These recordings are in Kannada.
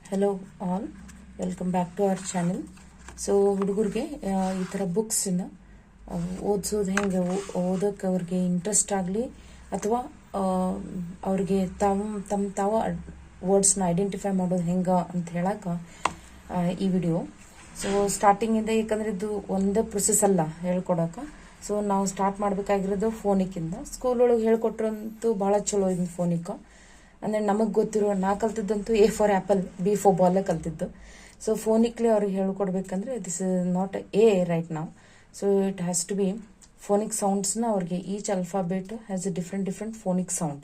Hello all, welcome back to our channel. So ಹುಡುಗರಿಗೆ ಈ ಥರ ಬುಕ್ಸನ್ನ ಓದಿಸೋದು ಹೆಂಗೆ, ಓದೋಕ್ಕೆ ಅವ್ರಿಗೆ ಇಂಟ್ರೆಸ್ಟ್ ಆಗಲಿ ಅಥವಾ ಅವ್ರಿಗೆ ತಾವು ವರ್ಡ್ಸ್ನ ಐಡೆಂಟಿಫೈ ಮಾಡೋದು ಹೆಂಗೆ ಅಂತ ಹೇಳಕ್ಕೆ ಈ ವಿಡಿಯೋ. ಸೊ ಸ್ಟಾರ್ಟಿಂಗಿಂದ, ಯಾಕಂದರೆ ಇದು ಒಂದೇ ಪ್ರೊಸೆಸ್ ಅಲ್ಲ ಹೇಳ್ಕೊಡೋಕೆ. ಸೊ ನಾವು ಸ್ಟಾರ್ಟ್ ಮಾಡಬೇಕಾಗಿರೋದು ಫೋನಿಕ್ಕಿಂದ. ಸ್ಕೂಲ್ ಒಳಗೆ ಹೇಳ್ಕೊಟ್ರಂತೂ ಭಾಳ ಚಲೋ ಇದ್ದು ಫೋನಿಕ್. ಅಂದರೆ ನಮಗೆ ಗೊತ್ತಿರೋ, ನಾ ಕಲ್ತಿದ್ದಂತೂ A for apple, B for ball ಕಲ್ತಿದ್ದು. ಸೊ ಫೋನಿಕ್ಲಿ ಅವ್ರಿಗೆ ಹೇಳ್ಕೊಡ್ಬೇಕಂದ್ರೆ this is not a right ನಾವು. So it has to be phonic ಸೌಂಡ್ಸ್ನ ಅವ್ರಿಗೆ, each alphabet has a different phonic sound.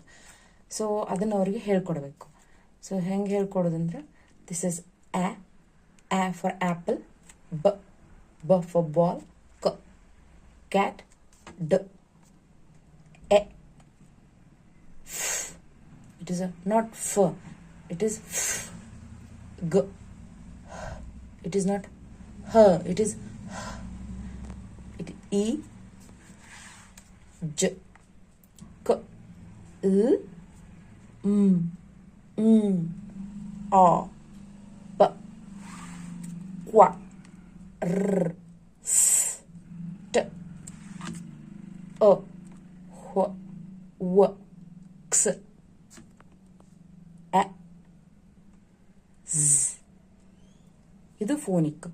So ಅದನ್ನು ಅವ್ರಿಗೆ ಹೇಳ್ಕೊಡ್ಬೇಕು. ಸೊ ಹೆಂಗೆ ಹೇಳ್ಕೊಡೋದಂದ್ರೆ, this is A for apple, B for ball, cat, D, E. It is not F, it is F, G. It is not H, it is E, J, K, L, M, N, A, P, Q, R, S, T, A, H, W, X, A, Z. ಇದು ಫೋನಿಕ್.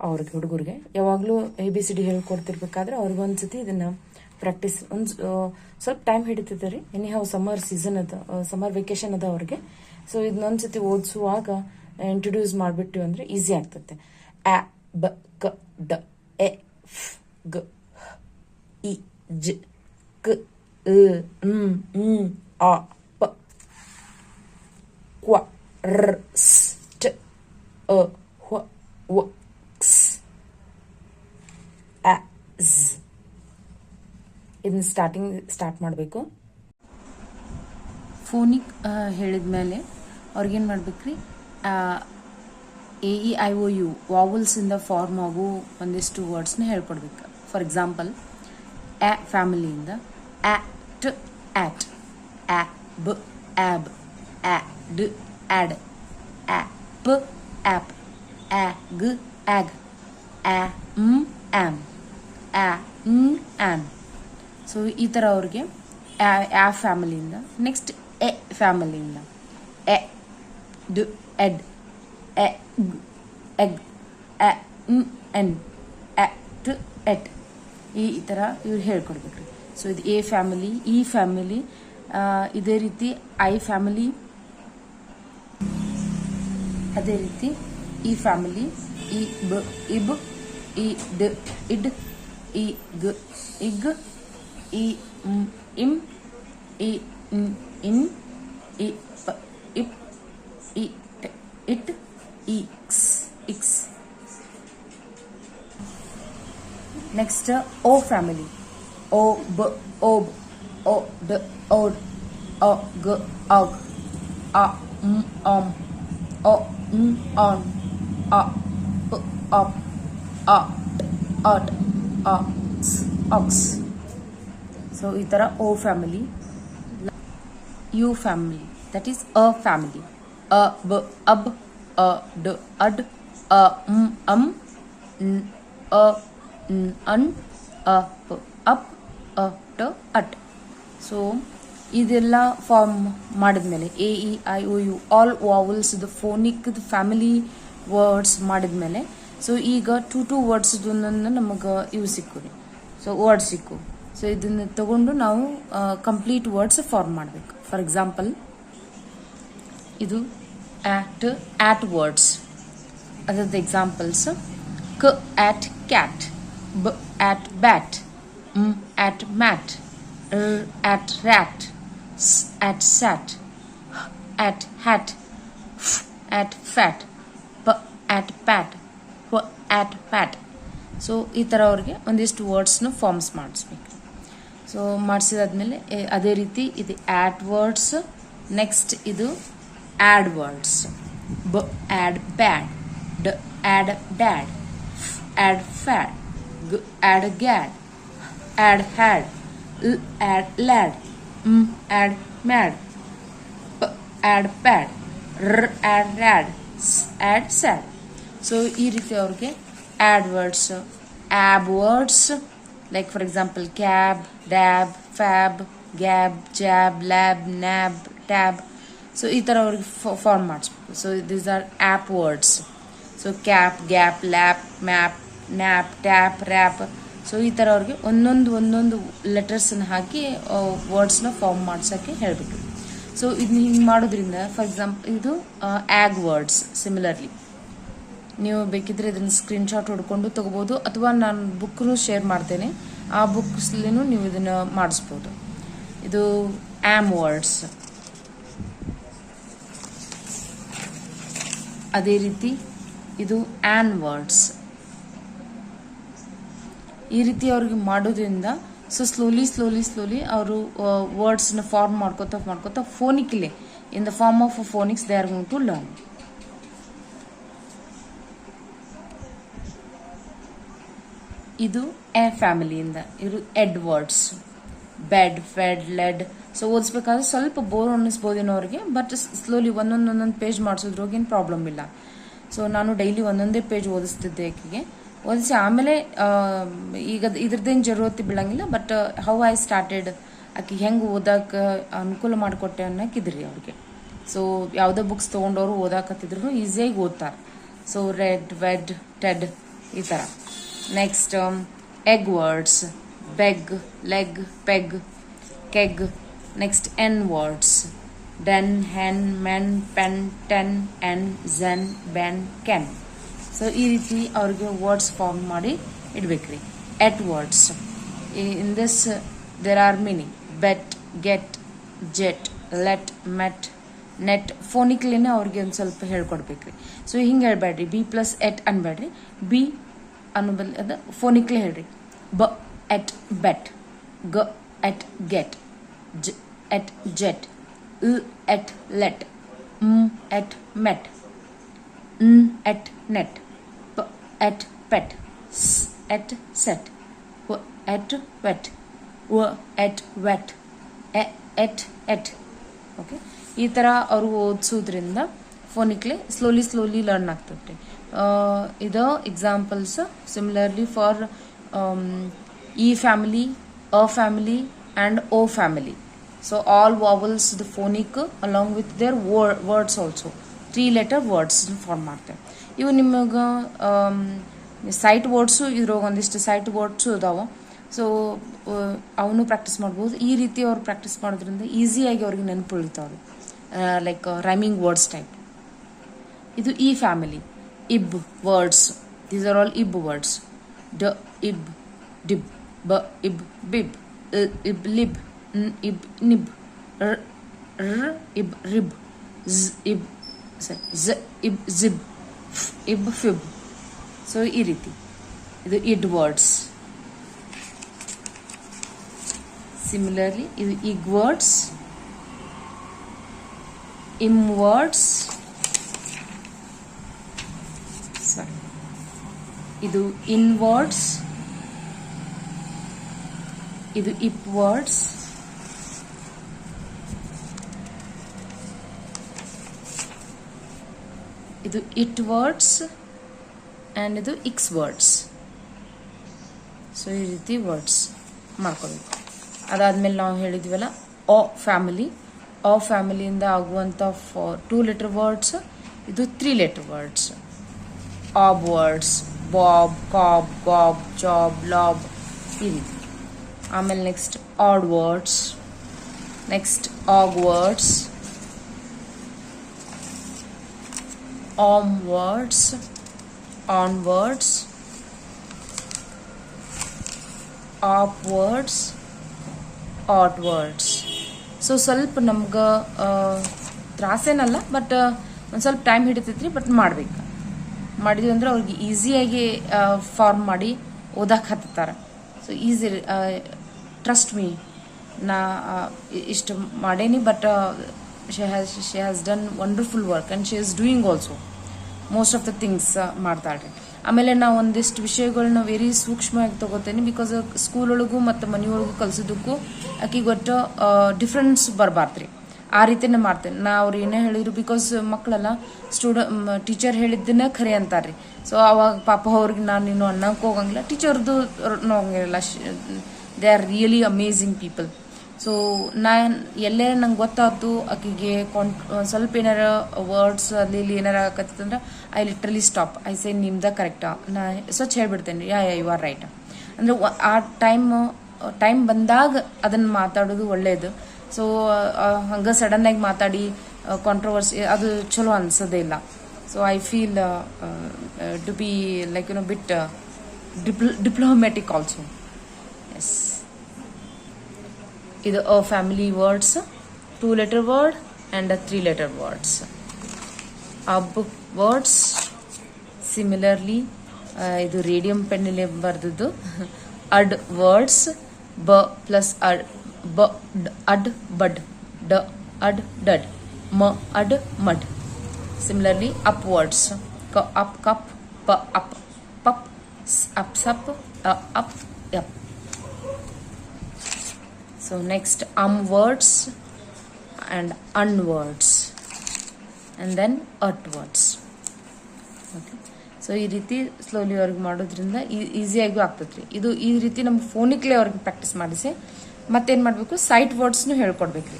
ಅವ್ರಿಗೆ ಹುಡುಗರಿಗೆ ಯಾವಾಗಲೂ ABCD ಹೇಳ್ಕೊಡ್ತಿರ್ಬೇಕಾದ್ರೆ ಅವ್ರಿಗೊಂದ್ಸತಿ ಇದನ್ನ ಪ್ರಾಕ್ಟೀಸ್ ಸ್ವಲ್ಪ ಟೈಮ್ ಹಿಡಿತೈತೆ ರೀ. ಎನಿಹಾವ್ ಸಮ್ಮರ್ ಸೀಸನ್ ಅದ, ಸಮ್ಮರ್ ವೆಕೇಶನ್ ಅದ ಅವ್ರಿಗೆ. ಸೊ ಇದನ್ನೊಂದ್ಸತಿ ಓದಿಸುವಾಗ ಇಂಟ್ರೊಡ್ಯೂಸ್ ಮಾಡಿಬಿಟ್ಟು ಅಂದ್ರೆ ಈಸಿ ಆಗ್ತದೆ. A, B, K, D, E, F, G, I, J, K, L, M, N, A, P, Q, R, S, T, A, H, W, X, A, Z. ಇದನ್ನ ಸ್ಟಾರ್ಟ್ ಮಾಡಬೇಕು. ಫೋನಿಕ್ ಹೇಳಿದ್ಮೇಲೆ ಅವ್ರಿಗೇನು ಮಾಡ್ಬೇಕ್ರಿ, AEIOU ವಾವಲ್ಸ್ ಇಂದ ಫಾರ್ಮ್ ಆಗೋ ಒಂದಿಷ್ಟು ವರ್ಡ್ಸ್ನ ಹೇಳ್ಕೊಡ್ಬೇಕು. For example, A ಫ್ಯಾಮಿಲಿಯಿಂದ act, at, ab, ab, ad, ad, app, app, ag, ag, am, am, an. So ಈ ಥರ ಅವ್ರಿಗೆ A ಫ್ಯಾಮಿಲಿಯಿಂದ. ನೆಕ್ಸ್ಟ್ ಎ ಫ್ಯಾಮಿಲಿಯಿಂದ ed, ed, egg, egg, n, at, et. ಈ ಥರ ಇವ್ರು ಹೇಳ್ಕೊಡ್ಬೇಕ್ರಿ. ಸೊ ಇದು A ಫ್ಯಾಮಿಲಿ. ಈ ಫ್ಯಾಮಿಲಿ ಇದೇ ರೀತಿ I ಫ್ಯಾಮಿಲಿ, ಅದೇ ರೀತಿ ಈ ಫ್ಯಾಮಿಲಿ ಇಬ್, ಇಬ್, ಇಡ್, ಇಡ್, ಇಗ್, ಇಗ್, ಇಮ್, in, ip, ip, it, it, ix, ix. Next O family. Ob, ob, od, od, og, og, om, on, up, at, ox. So ಈ ಥರ O family. U family, that is A family. b, ab, d, ad, am, an, up, up, t, at. So ಇದೆಲ್ಲ ಫಾರ್ಮ್ ಮಾಡಿದ್ಮೇಲೆ AEIOU all vowels phonic family words ಮಾಡಿದ್ಮೇಲೆ, ಸೊ ಈಗ ಟೂ ವರ್ಡ್ಸ್ ನಮಗೆ ಇವು ಸಿಕ್ಕು ರೀ. ಸೊ ವರ್ಡ್ ಸಿಕ್ಕು. ಸೊ ಇದನ್ನು ತಗೊಂಡು ನಾವು ಕಂಪ್ಲೀಟ್ ವರ್ಡ್ಸ್ ಫಾರ್ಮ್ ಮಾಡಬೇಕು. ಫಾರ್ ಎಕ್ಸಾಂಪಲ್, ಇದು ಆಟ್ ವರ್ಡ್ಸ್. ಅದರದ್ದು ಎಕ್ಸಾಂಪಲ್ಸ್: ಕ ಆಟ್ ಕ್ಯಾಟ್, ಬ ಆಟ್ bat, at mat, at rat, at sat, at hat, at fat, at pat, at pat. So ಈ ಥರ ಅವ್ರಿಗೆ ಒಂದಿಷ್ಟು ವರ್ಡ್ಸ್ನ ಫಾರ್ಮ್ಸ್ ಮಾಡಿಸ್ಬೇಕು. ಸೊ ಮಾಡಿಸಿದಾದ್ಮೇಲೆ ಅದೇ ರೀತಿ ಇದು ಆಟ್ ವರ್ಡ್ಸ್. ನೆಕ್ಸ್ಟ್ ಇದು ಆಡ್ ವರ್ಡ್ಸ್. ಬ ಆಡ್ ಬ್ಯಾಡ್, ಡ ಆಡ್ ಡ್ಯಾಡ್, ಆಡ್ ಫ್ಯಾಡ್, ಗ add ಗ್ಯಾಡ್, add had, add lad, add mad, add pad, add rad, add sad. So ಈ ರೀತಿ ಅವ್ರಿಗೆ ad words, ಆಬ್ words, like for example cab, dab, fab, gab, jab, lab, nab, tab. So ಈ ಥರ ಅವ್ರಿಗೆ ಫಾರ್ಮ್ ಮಾಡಿಸ್ಬೇಕು. So these are ap words. So cap, gap, lap, map, nap, tap, rap. So ಈ ಥರ ಅವ್ರಿಗೆ ಒಂದೊಂದು ಲೆಟರ್ಸನ್ನ ಹಾಕಿ ವರ್ಡ್ಸ್ನ ಫಾರ್ಮ್ ಮಾಡ್ಸೋಕ್ಕೆ ಹೇಳಬೇಕು. ಸೊ ಇದನ್ನ ಹಿಂಗೆ ಮಾಡೋದ್ರಿಂದ ಫಾರ್ ಎಕ್ಸಾಂಪಲ್ ಇದು ಆಗ್ ವರ್ಡ್ಸ್. ಸಿಮಿಲರ್ಲಿ ನೀವು ಬೇಕಿದ್ರೆ ಇದನ್ನ ಸ್ಕ್ರೀನ್ಶಾಟ್ ಹೊಡ್ಕೊಂಡು ತಗೋಬೋದು, ಅಥವಾ ನಾನು ಬುಕ್ನು ಶೇರ್ ಮಾಡ್ತೇನೆ, ಆ ಬುಕ್ಸ್ಲಿನೂ ನೀವು ಇದನ್ನು ಮಾಡಿಸ್ಬೋದು. ಇದು ಆಮ್ ವರ್ಡ್ಸ್. ಅದೇ ರೀತಿ ಇದು ಆನ್ ವರ್ಡ್ಸ್. ಈ ರೀತಿ ಅವ್ರಿಗೆ ಮಾಡೋದ್ರಿಂದ ಸೊ ಸ್ಲೋಲಿ ಅವರು ವರ್ಡ್ಸ್ನ ಫಾರ್ಮ್ ಮಾಡ್ಕೋತಾ phonically in the form of phonics they are going to learn. ಇದು ಎ ಫ್ಯಾಮಿಲಿಯಿಂದ ಇವರು ed words. Bed, fed, led. So ಓದಿಸ್ಬೇಕಾದ್ರೆ ಸ್ವಲ್ಪ ಬೋರ್ ಅನ್ನಿಸ್ಬೋದೇನೋ ಅವ್ರಿಗೆ, ಬಟ್ ಸ್ಲೋಲಿ ಒಂದೊಂದು ಪೇಜ್ ಮಾಡಿಸೋದ್ರೋಗಿ ಏನು ಪ್ರಾಬ್ಲಮ್ ಇಲ್ಲ. ಸೊ ನಾನು ಡೈಲಿ ಒಂದೊಂದೇ ಪೇಜ್ ಓದಿಸ್ತಿದ್ದೆ ಆಕೆಗೆ. ಓದಿಸಿ ಆಮೇಲೆ ಈಗ ಇದ್ರದ್ದೇನು ಜರೂರತಿ ಬೀಳಂಗಿಲ್ಲ, ಬಟ್ ಹೌ ಐ ಸ್ಟಾರ್ಟೆಡ್, ಆಕೆ ಹೆಂಗೆ ಓದಕ್ಕೆ ಅನುಕೂಲ ಮಾಡಿಕೊಟ್ಟೆ ಅನ್ನೋಕ್ಕಿದ್ರಿ ಅವ್ರಿಗೆ. ಸೊ ಯಾವುದೇ ಬುಕ್ಸ್ ತೊಗೊಂಡವರು ಓದಾಕತ್ತಿದ್ರು ಈಸಿಯಾಗಿ ಓದ್ತಾರೆ. ಸೊ ರೆಡ್, ವೆಡ್, ಟೆಡ್ ಈ ಥರ. Next egg words. Beg, leg, peg, keg. Next en words. Den, hen, men, pen, ten, en, zen, ben, ken. So ಈ ರೀತಿ ಅವ್ರಿಗೆ ವರ್ಡ್ಸ್ ಫಾರ್ಮ್ ಮಾಡಿ ಇಡ್ಬೇಕ್ರಿ. Et words. In this there are many. Bet, get, jet, let, met, net. ಫೋನಿಕ್ಲೇನೆ ಅವ್ರಿಗೆ ಒಂದು ಸ್ವಲ್ಪ ಹೇಳ್ಕೊಡ್ಬೇಕ್ರಿ. ಸೊ ಹಿಂಗೆ ಹೇಳ್ಬೇಡ್ರಿ, ಬಿ ಪ್ಲಸ್ ಎಟ್ ಅನ್ಬೇಡ್ರಿ. ಬಿ ಅನ್ನೋ ಬದಲು ಅದು ಫೋನಿಕ್ಲೆ ಹೇಳ್ರಿ. ಬ ಎಟ್ ಬೆಟ್, ಗ ಎಟ್ ಗೆಟ್, ಜ ಎಟ್ ಜೆಟ್, ಲ್ ಎಟ್ ಲೆಟ್, ಮ್ ಎಟ್ ಮೆಟ್, ನ್ ಎಟ್ ನೆಟ್, ಪ ಎಟ್ ಪೆಟ್, ಸ್ ಎಟ್ ಸೆಟ್, ವ et wet, w et wet, e et et. Okay, ಈ ಥರ ಅವರು ಓದಿಸೋದ್ರಿಂದ ಫೋನಿಕ್ಲೆ ಸ್ಲೋಲಿ ಲರ್ನ್ ಆಗ್ತದೆ. ಇದು examples. Similarly for I family, U family and O family. So all vowels the phonic along with their words also 3 letter words form ಮಾಡ್ತೇವೆ. ಇವು ನಿಮಗೆ ಸೈಟ್ ವರ್ಡ್ಸು ಇದ್ರಾಗ ಒಂದಿಷ್ಟು ಸೈಟ್ ವರ್ಡ್ಸು ಇದಾವೆ. ಸೊ ಅವನು ಪ್ರಾಕ್ಟೀಸ್ ಮಾಡ್ಬೋದು. ಈ ರೀತಿ ಅವ್ರು ಪ್ರಾಕ್ಟೀಸ್ ಮಾಡೋದ್ರಿಂದ ಈಸಿಯಾಗಿ ಅವ್ರಿಗೆ ನೆನಪು ಉಳಿತಾವ್ರಿ, ಲೈಕ್ ರೈಮಿಂಗ್ ವರ್ಡ್ಸ್ ಟೈಪ್. ಇದು I family. Ib words. These are all ib words. D ib ಡಿಬ್, ಬ ಇಬ್ ಬಿಬ್, ಇಬ್ ಲಿಬ್, ನ್ ಇಬ್ ನಿಬ್, ರ್ ಇಬ್ ರಿಬ್, ಝ ಇಬ್ ಜಿಬ್, ಫ್ ಇಬ್ ಫಿಬ್. ಸೊ ಈ ರೀತಿ ಇದು ಇಡ್ ವರ್ಡ್ಸ್. ಸಿಮಿಲರ್ಲಿ ಇದು ಇಗ್ ವರ್ಡ್ಸ್, ಇಮ್ ವರ್ಡ್ಸ್, ಇದು ಇನ್ ವರ್ಡ್ಸ್, ಇದು ಇಪ್ ವರ್ಡ್ಸ್, ಇದು ಇಟ್ ವರ್ಡ್ಸ್ ಆ್ಯಂಡ್ ಇದು ಇಕ್ಸ್ ವರ್ಡ್ಸ್. ಸೊ ಈ ರೀತಿ ವರ್ಡ್ಸ್ ಮಾಡ್ಕೋಬೇಕು. ಅದಾದಮೇಲೆ ನಾವು ಹೇಳಿದ್ವಲ್ಲ ಅ ಫ್ಯಾಮಿಲಿ. ಅ ಫ್ಯಾಮಿಲಿಯಿಂದ ಆಗುವಂಥ 2 letter ವರ್ಡ್ಸ್. ಇದು 3 letter words. ಆಬ್ words. Bob, cob, gob, job, lob ಈ ರೀತಿ. ಆಮೇಲೆ next ad words. Next ag words, am words, an words, ap words, at words. So ಸ್ವಲ್ಪ ನಮ್ಗೆ ತ್ರಾಸೇನಲ್ಲ, ಬಟ್ ಒಂದು ಸ್ವಲ್ಪ ಟೈಮ್ ಹಿಡಿತೈತ್ರಿ, ಬಟ್ ಮಾಡ್ಬೇಕು. ಮಾಡಿದ್ವಿ ಅಂದ್ರೆ ಅವ್ರಿಗೆ ಈಸಿಯಾಗಿ ಫಾರ್ಮ್ ಮಾಡಿ ಓದಕ್ಕೆ ಹತ್ತಾರೆ. ಸೊ ಈಸಿ, ಟ್ರಸ್ಟ್ ಮೀ, ನಾ ಇಷ್ಟು ಮಾಡೇನಿ, but she has done wonderful work and she is doing also most of the things ಮಾಡ್ತಾಳ್ರಿ. ಆಮೇಲೆ ನಾವು ಒಂದಿಷ್ಟು ವಿಷಯಗಳನ್ನ ವೆರಿ ಸೂಕ್ಷ್ಮವಾಗಿ ತಗೋತೇನೆ, ಬಿಕಾಸ್ ಸ್ಕೂಲ್ ಒಳಗೂ ಮತ್ತು ಮನೆಯೊಳಗೂ ಕಲಿಸೋದಕ್ಕೂ ಆಕಿಗೆ ಒಟ್ಟು ಡಿಫ್ರೆನ್ಸ್ ಬರಬಾರ್ದ್ರಿ. ಆ ರೀತಿನೇ ಮಾಡ್ತೇನೆ ನಾ. ಅವ್ರು ಏನೇ ಹೇಳಿದ್ರು, ಬಿಕಾಸ್ ಮಕ್ಕಳೆಲ್ಲ ಟೀಚರ್ ಹೇಳಿದ್ದನ್ನ ಖರೆ ಅಂತಾರ್ರಿ. ಸೊ ಅವಾಗ ಪಾಪ ಅವ್ರಿಗೆ ನಾನು ಇನ್ನೂ ಅನ್ನಕ್ಕೆ ಹೋಗಂಗಿಲ್ಲ, ಟೀಚರ್ದು ಹೋಗಂಗಿಲ್ಲ. They are really amazing people. So ನಾನು ಎಲ್ಲೇ ನಂಗೆ ಗೊತ್ತಾಯ್ತು ಆಕಿಗೆ ಸ್ವಲ್ಪ ಏನಾರ ವರ್ಡ್ಸ್ ಅಲ್ಲಿ ಇಲ್ಲಿ ಏನಾರ ಆಗತ್ತಂದ್ರೆ I literally stop. I say ನಿಮ್ದ ಕರೆಕ್ಟಾ, ನಾ ಸ್ವಚ್ಛ ಹೇಳ್ಬಿಡ್ತೇನೆ, ಯು ಆರ್ ರೈಟ್. ಅಂದರೆ ಆ ಟೈಮ್ ಬಂದಾಗ ಅದನ್ನು ಮಾತಾಡೋದು ಒಳ್ಳೆಯದು. ಸೊ ಹಂಗೆ ಸಡನ್ನಾಗಿ ಮಾತಾಡಿ ಕಾಂಟ್ರವರ್ಸಿ ಅದು ಚಲೋ ಅನ್ಸೋದೇ ಇಲ್ಲ. So I feel to be like bit diplomatic also. Yes, ಇದು family words, 2 letter word and 3 letter words. Book words similarly ಇದು ರೇಡಿಯಂ ಪೆನ್ನಲ್ಲಿ ಬರೆದದ್ದು. ಅಡ್ ವರ್ಡ್ಸ್, ಬ ಪ್ಲಸ್ ಅಡ್, ಬ ಅಡ್ ಬಡ್, ಡ ಅಡ್ ಡಡ್, ಮ ಅಡ್ ಮಡ್. ಸಿಮಿಲರ್ಲಿ ಅಪ್ ವರ್ಡ್ಸ್, ಕ ಅಪ್ ಕಪ್, ಪ ಅಪ್ ಪಪ್, ಅಪ್ ಸಪ್, up ಯಪ್. So next words and un words and then at words. Okay. So ಈ ರೀತಿ ಸ್ಲೋಲಿ ಅವ್ರಿಗೆ ಮಾಡೋದ್ರಿಂದ ಈಸಿಯಾಗೂ ಆಗ್ತದ್ರಿ. ಇದು ಈ ರೀತಿ ನಮ್ಮ ಫೋನಿಕ್ಲೇ ಅವ್ರಿಗೆ ಪ್ರಾಕ್ಟೀಸ್ ಮಾಡಿಸಿ ಮತ್ತೇನು ಮಾಡಬೇಕು, ಸೈಟ್ ವರ್ಡ್ಸ್ನು ಹೇಳ್ಕೊಡ್ಬೇಕ್ರಿ.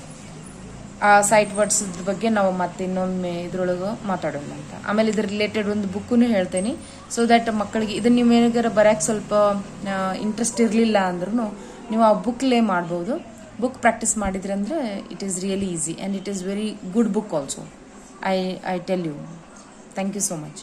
ಆ ಸೈಟ್ ವರ್ಡ್ಸ್ ಬಗ್ಗೆ ನಾವು ಮತ್ತೆ ಇನ್ನೊಮ್ಮೆ ಇದ್ರೊಳಗೆ ಮಾತಾಡೋಣ ಅಂತ. ಆಮೇಲೆ ಇದ್ರ ರಿಲೇಟೆಡ್ ಒಂದು ಬುಕ್ಕೂ ಹೇಳ್ತೇನೆ. ಸೊ ದ್ಯಾಟ್ ಮಕ್ಕಳಿಗೆ ಇದನ್ನು ನೀವು ಏನಾಗಾರ ಬರೋಕ್ಕೆ ಸ್ವಲ್ಪ ಇಂಟ್ರೆಸ್ಟ್ ಇರಲಿಲ್ಲ ಅಂದ್ರೂ ನೀವು ಆ ಬುಕ್ಲೇ ಮಾಡ್ಬೋದು. ಬುಕ್ ಪ್ರಾಕ್ಟೀಸ್ ಮಾಡಿದ್ರೆ ಅಂದರೆ it is really easy and it is very good book also. I tell you. Thank you so much.